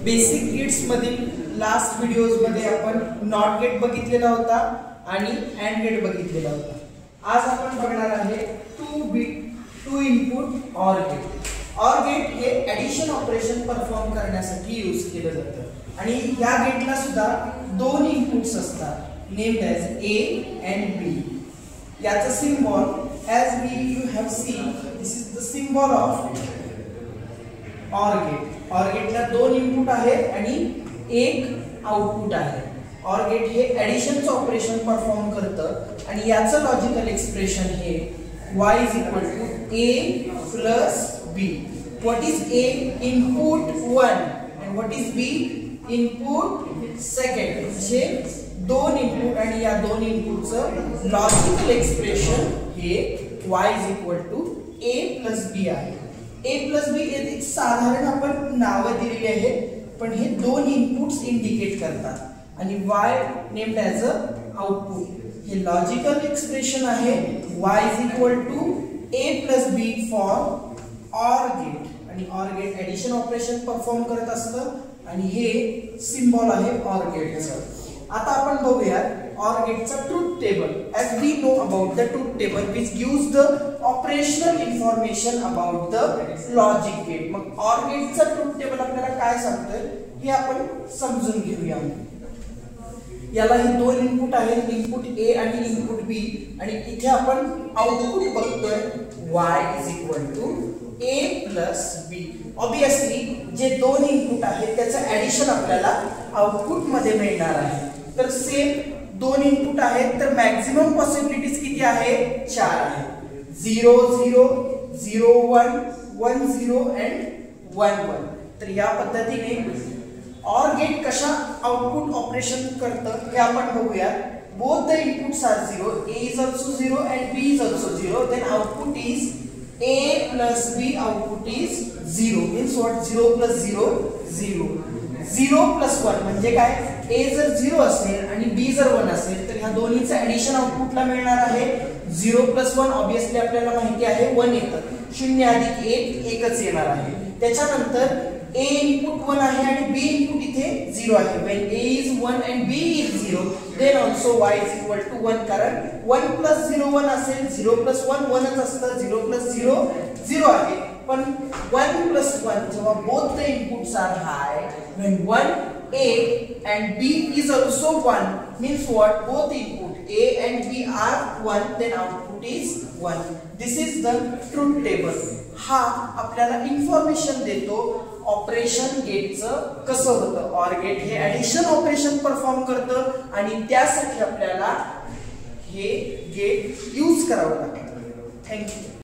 Basic gates मधील last videos मध्ये आपण नॉट गेट बघितलेला होता आणि अँड गेट बघितलेला होता. आज आपण बघणार आहे two input OR gate. OR gate हे ऍडिशन ऑपरेशन परफॉर्म करण्यासाठी यूज केलं जातं आणि या गेटला सुद्धा दोन इनपुट्स असतात named as A and B. याचा symbol as you have seen, this is the symbol of OR gate. OR gate ला दोन इनपुट आहेत आणि एक आउटपुट आहे. OR gate हे ऍडिशनचं ऑपरेशन परफॉर्म करतं आणि याचं लॉजिकल एक्सप्रेशन हे y is equal to a plus b. What is a? Input 1 and what is b? Input second. म्हणजे दोन इनपुट आणि या दोन इनपुटचं लॉजिकल एक्सप्रेशन हे y is equal to a plus b आहे. a plus b हे साधारण आपण नाव दिलेली आहे पण हे दोन इनपुट्स इंडिकेट करतात आणि y named as a output. हे लॉजिकल एक्सप्रेशन आहे y is equal to a plus b for OR gate आणि OR gate addition operation perform करत असतं आणि हे सिम्बॉल आहे OR गेटचं. आता आपण बघूया OR गेटचा truth table. as we know about the truth table which gives the operational information about the logic gate. मग OR गेटचा ट्रूथ टेबल आपल्याला काय सांगतं हे आपण समजून घेऊया. याला हे दोन इनपुट आहेत, इनपुट ए आणि इनपुट बी आणि इथे आपण आउटपुट बघतोय y is equal to a plus b. Obviously जे दोन इनपुट आहेत त्याचं ऍडिशन आपल्याला आउटपुट मध्ये मिळणार आहे. तर सेम दोन इनपुट आहेत तर मॅक्सिमम पॉसिबिलिटीज किती आहे? 4 आहे. 0 0 0 1 1 0 and 1 1. तर या पद्धतीने OR गेट कशा आउटपुट ऑपरेशन करतं हे आपण बघूया. Both the inputs are 0, a is also 0 and b is also 0. then output is a plus b. output is 0 means what? 0 plus 0 0. 0 plus 1 म्हणजे काय? a जर 0 असेल आणि b जर 1 असेल तर ह्या दोन्हीचं ऍडिशन आउटपुटला मिळणार आहे 0 plus 1. ऑब्वियसली आपल्याला माहिती आहे 1 येतं. 0 अधिक 1 एकच येणार आहे. त्याच्यानंतर a इनपुट 1 आहे आणि b इनपुट इथे 0 आहे. when a is 1 and b is 0 then also y is equal to 1 कारण 1 plus 0 1 असेल. 0 plus 1 1 च असतं. 0 plus 0 0 आहे. पण 1 plus 1 जेव्हा both the inputs are high when 1 a and b is also 1 means what? both input a and b are 1 then output is 1. this is the truth table. हा आपल्याला information देतो operation गेटचं कसं होतं. OR gate हे addition operation perform करतं आणि त्यासाठी आपल्याला हे गेट यूज करावं लागतं. थँक्यू.